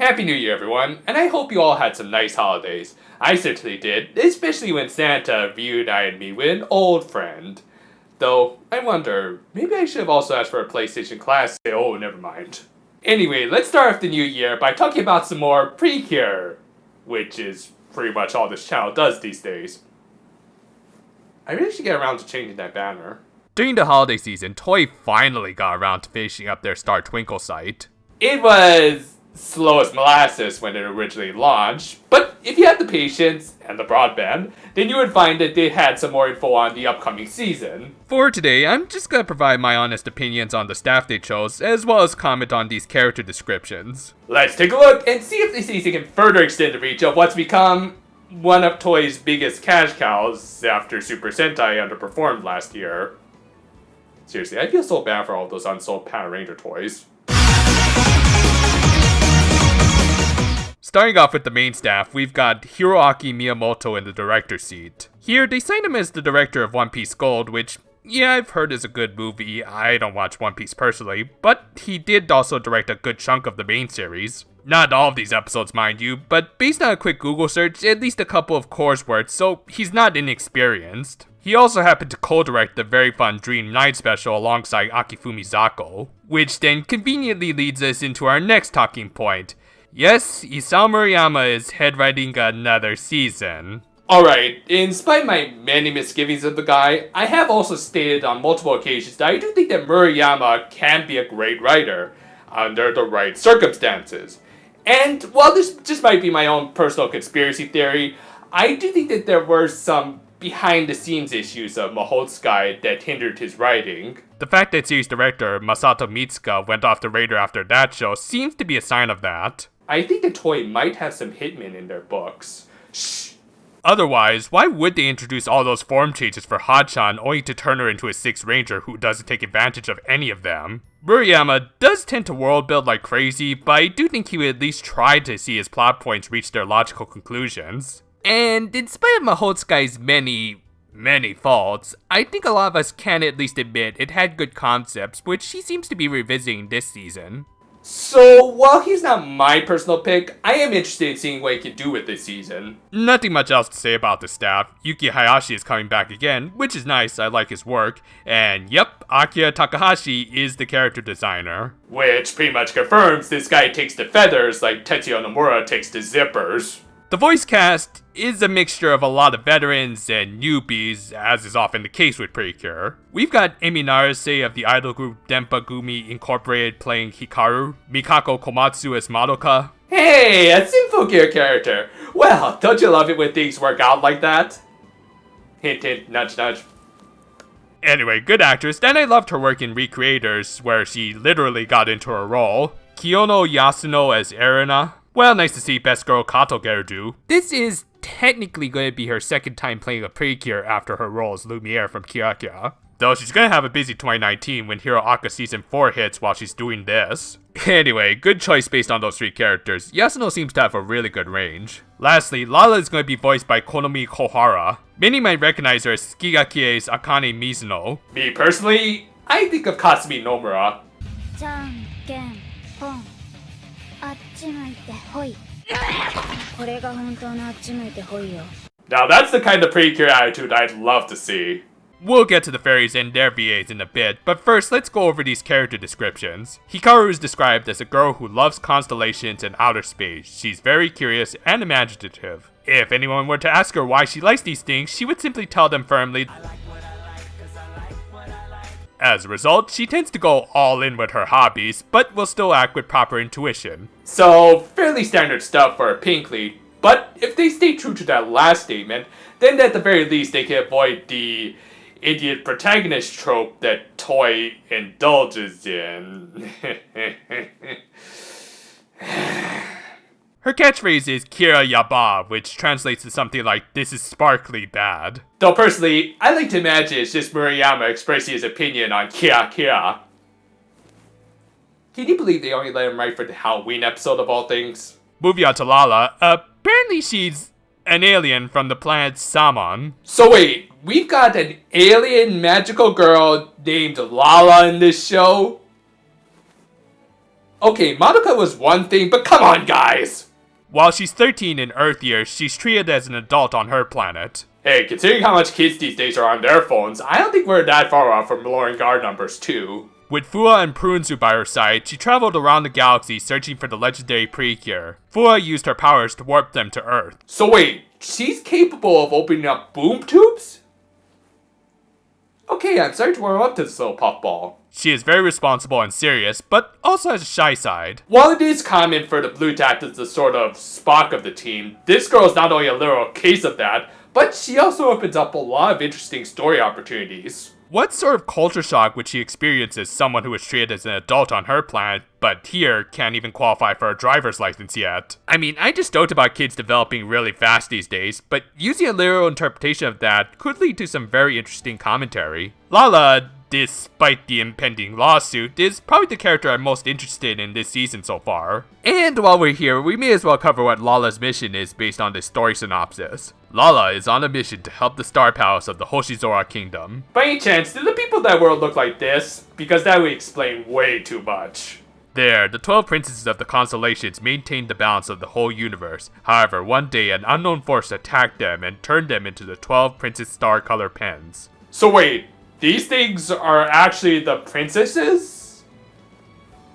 Happy New Year, everyone, and I hope you all had some nice holidays. I certainly did, especially when Santa reunited me with an old friend. Though, I wonder, maybe I should have also asked for a PlayStation Classic. Oh, never mind. Anyway, let's start off the new year by talking about some more Precure, which is pretty much all this channel does these days. I really should get around to changing that banner. During the holiday season, Toei finally got around to finishing up their Star Twinkle site. It was slow as molasses when it originally launched, but if you had the patience and the broadband, then you would find that they had some more info on the upcoming season. For today, I'm just gonna provide my honest opinions on the staff they chose, as well as comment on these character descriptions. Let's take a look and see if this season can further extend the reach of what's become one of Toei's biggest cash cows after Super Sentai underperformed last year. Seriously, I feel so bad for all those unsold Power Ranger toys. Starting off with the main staff, we've got Hiroaki Miyamoto in the director's seat. Here, they signed him as the director of One Piece Gold, which, yeah, I've heard is a good movie. I don't watch One Piece personally, but he did also direct a good chunk of the main series. Not all of these episodes, mind you, but based on a quick Google search, at least a couple of Core's works, so he's not inexperienced. He also happened to co-direct the very fun Dream Night special alongside Akifumi Zako, which then conveniently leads us into our next talking point. Yes, Isao Murayama is headwriting another season. Alright, in spite of my many misgivings of the guy, I have also stated on multiple occasions that I do think that Murayama can be a great writer, under the right circumstances. And while this just might be my own personal conspiracy theory, I do think that there were some behind-the-scenes issues of Mahotsukai that hindered his writing. The fact that series director Masato Mitsuka went off the radar after that show seems to be a sign of that. I think that Toei might have some hitmen in their books. Shh. Otherwise, why would they introduce all those form changes for Hachan only to turn her into a 6th Ranger who doesn't take advantage of any of them? Murayama does tend to world build like crazy, but I do think he would at least try to see his plot points reach their logical conclusions. And in spite of Mahotsukai's many faults, I think a lot of us can at least admit it had good concepts, which he seems to be revisiting this season. So, while he's not my personal pick, I am interested in seeing what he can do with this season. Nothing much else to say about the staff. Yuki Hayashi is coming back again, which is nice, I like his work. And yep, Akira Takahashi is the character designer. Which pretty much confirms this guy takes the feathers like Tetsuya Nomura takes the zippers. The voice cast is a mixture of a lot of veterans and newbies, as is often the case with Precure. We've got Emi Narase of the idol group Denpa Gumi Incorporated playing Hikaru, Mikako Komatsu as Madoka. Hey, a simple gear character! Well, don't you love it when things work out like that? Hint hint, nudge nudge. Anyway, good actress, and I loved her work in Recreators, where she literally got into her role. Kiyono Yasuno as Erina. Well, nice to see best girl Kato Gerudo. This is technically going to be her second time playing a Precure after her role as Lumiere from Kira. Though she's going to have a busy 2019 when Hero Aka Season 4 hits while she's doing this. Anyway, good choice based on those 3 characters. Yasuno seems to have a really good range. Lastly, Lala is going to be voiced by Konomi Kohara. Many might recognize her as Skigakie's Akane Mizuno. Me personally, I think of Katsumi Nomura. Now that's the kind of Precure attitude I'd love to see. We'll get to the fairies and their VAs in a bit, but first let's go over these character descriptions. Hikaru is described as a girl who loves constellations and outer space. She's very curious and imaginative. If anyone were to ask her why she likes these things, she would simply tell them firmly. As a result, she tends to go all in with her hobbies, but will still act with proper intuition. So, fairly standard stuff for a pink lead, but if they stay true to that last statement, then at the very least they can avoid the idiot protagonist trope that Toei indulges in. Her catchphrase is Kira Yaba, which translates to something like, "This is sparkly bad." Though personally, I like to imagine it's just Murayama expressing his opinion on Kira Kira. Can you believe they only let him write for the Halloween episode of all things? Moving on to Lala, apparently she's an alien from the planet Samon. So wait, we've got an alien magical girl named Lala in this show? Okay, Madoka was one thing, but come on, guys! While she's 13 in Earth years, she's treated as an adult on her planet. Hey, considering how much kids these days are on their phones, I don't think we're that far off from lowering our numbers too. With Fua and Prunesu by her side, she traveled around the galaxy searching for the legendary Precure. Fua used her powers to warp them to Earth. So wait, she's capable of opening up boom tubes? Okay, I'm starting to warm up to this little puffball. She is very responsible and serious, but also has a shy side. While it is common for the blue to act as the sort of Spock of the team, this girl is not only a literal case of that, but she also opens up a lot of interesting story opportunities. What sort of culture shock would she experience as someone who is treated as an adult on her planet, but here can't even qualify for a driver's license yet? I mean, I just joked about kids developing really fast these days, but using a literal interpretation of that could lead to some very interesting commentary. Lala, despite the impending lawsuit, is probably the character I'm most interested in this season so far. And while we're here, we may as well cover what Lala's mission is based on this story synopsis. Lala is on a mission to help the Star Palace of the Hoshizora Kingdom. By any chance, do the people of that world look like this? Because that would explain way too much. There, the 12 princesses of the constellations maintained the balance of the whole universe. However, one day an unknown force attacked them and turned them into the 12 princess star color pens. So wait, these things are actually the princesses?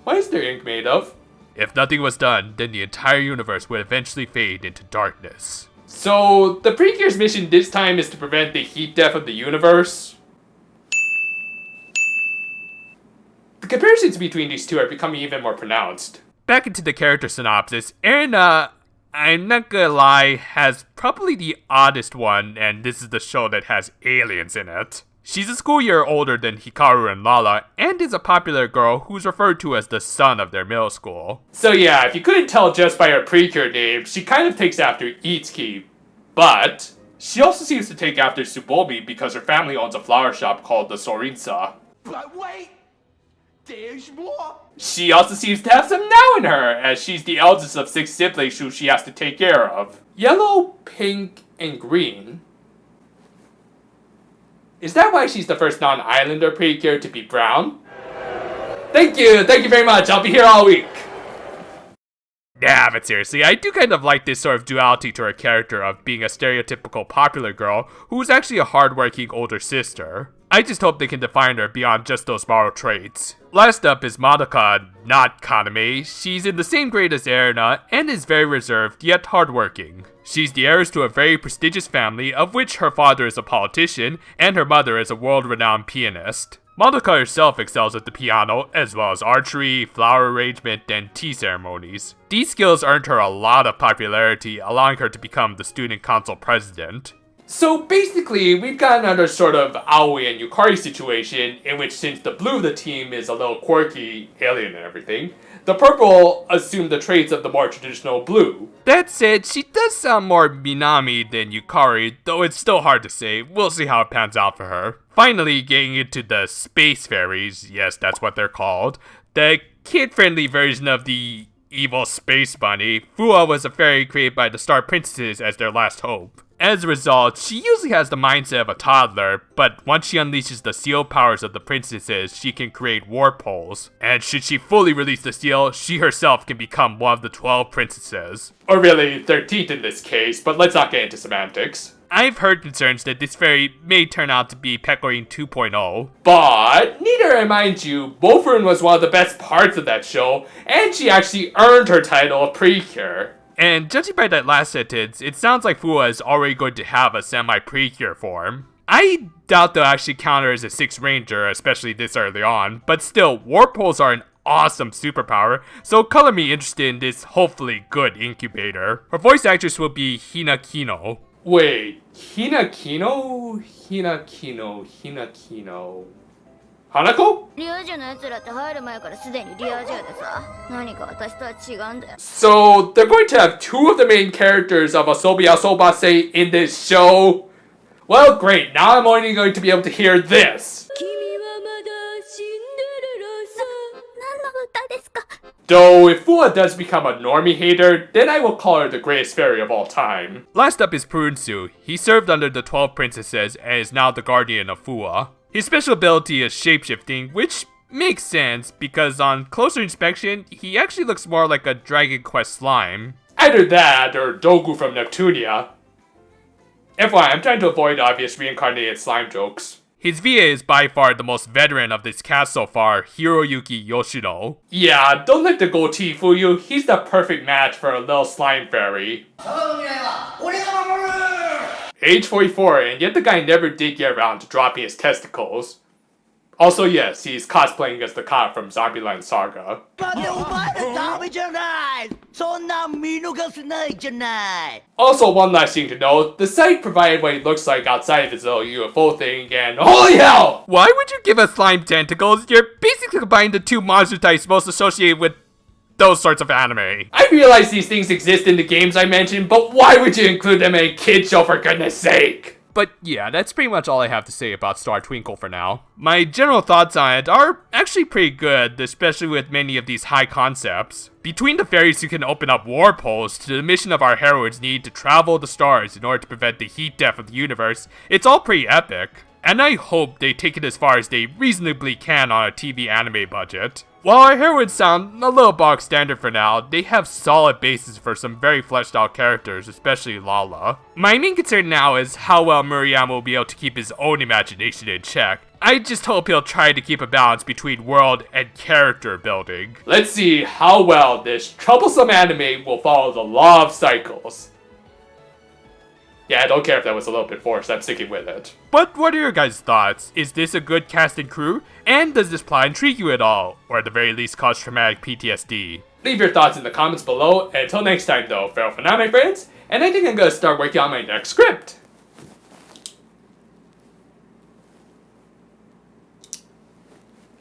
What is their ink made of? If nothing was done, then the entire universe would eventually fade into darkness. So, the Precure's mission this time is to prevent the heat death of the universe? The comparisons between these two are becoming even more pronounced. Back into the character synopsis, Erina, I'm not gonna lie, has probably the oddest one, and this is the show that has aliens in it. She's a school year older than Hikaru and Lala, and is a popular girl who's referred to as the son of their middle school. So yeah, if you couldn't tell just by her Precure name, she kind of takes after Itsuki. But she also seems to take after Tsubomi because her family owns a flower shop called the Sorinsa. But wait, there's more. She also seems to have some now in her, as she's the eldest of 6 siblings who she has to take care of. Yellow, pink, and green. Is that why she's the first non-islander Precure to be brown? Thank you very much, I'll be here all week. Nah, but seriously, I do kind of like this sort of duality to her character of being a stereotypical popular girl who's actually a hardworking older sister. I just hope they can define her beyond just those moral traits. Last up is Madoka, not Kaname. She's in the same grade as Erina and is very reserved yet hardworking. She's the heiress to a very prestigious family, of which her father is a politician and her mother is a world-renowned pianist. Madoka herself excels at the piano, as well as archery, flower arrangement, and tea ceremonies. These skills earned her a lot of popularity, allowing her to become the student council president. So basically, we've got another sort of Aoi and Yukari situation, in which since the blue of the team is a little quirky, alien and everything, the purple assume the traits of the more traditional blue. That said, she does sound more Minami than Yukari, though it's still hard to say. We'll see how it pans out for her. Finally, getting into the space fairies, yes, that's what they're called, the kid-friendly version of the evil space bunny. Fua was a fairy created by the Star Princesses as their last hope. As a result, she usually has the mindset of a toddler, but once she unleashes the seal powers of the princesses, she can create warp holes. And should she fully release the seal, she herself can become one of the 12 princesses. Or really, 13th in this case, but let's not get into semantics. I've heard concerns that this fairy may turn out to be Pecorine 2.0. But, need I remind you, Bofurn was one of the best parts of that show, and she actually earned her title of Precure. And judging by that last sentence, it sounds like Fua is already going to have a semi-Precure form. I doubt they'll actually count her as a 6th Ranger, especially this early on, but still, warp holes are an awesome superpower, so color me interested in this hopefully good incubator. Her voice actress will be Hina Kino. Wait, Hinakino? Hanako? So, they're going to have 2 of the main characters of Asobi Asobase in this show? Well, great, now I'm only going to be able to hear this. Though, if Fua does become a normie hater, then I will call her the greatest fairy of all time. Last up is Prunesu. He served under the 12 princesses and is now the guardian of Fua. His special ability is shapeshifting, which Makes sense, because on closer inspection, he actually looks more like a Dragon Quest slime. Either that, or Dogu from Neptunia. FYI, I'm trying to avoid obvious reincarnated slime jokes. His VA is by far the most veteran of this cast so far, Hiroyuki Yoshino. Yeah, don't let the goatee fool you, he's the perfect match for a little slime fairy. Age 44, and yet the guy never did get around to dropping his testicles. Also, yes, he's cosplaying as the cop from Zombieland Saga. Also, one last thing to note, the site provided what he looks like outside of his little UFO thing, and holy hell! Why would you give us slime tentacles? You're basically combining the two monster types most associated with those sorts of anime. I realize these things exist in the games I mentioned, but why would you include them in a kid show for goodness sake? But yeah, that's pretty much all I have to say about Star Twinkle for now. My general thoughts on it are actually pretty good, especially with many of these high concepts. Between the fairies who can open up warp holes to the mission of our heroines need to travel the stars in order to prevent the heat death of the universe, it's all pretty epic. And I hope they take it as far as they reasonably can on a TV anime budget. While our heroines sound a little bog standard for now, they have solid bases for some very fleshed out characters, especially Lala. My main concern now is how well Murayama will be able to keep his own imagination in check. I just hope he'll try to keep a balance between world and character building. Let's see how well this troublesome anime will follow the law of cycles. Yeah, I don't care if that was a little bit forced, I'm sticking with it. But what are your guys' thoughts? Is this a good cast and crew? And does this plot intrigue you at all? Or at the very least cause traumatic PTSD? Leave your thoughts in the comments below, and until next time though, farewell for now my friends, and I think I'm gonna start working on my next script.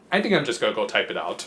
I think I'm just gonna go type it out.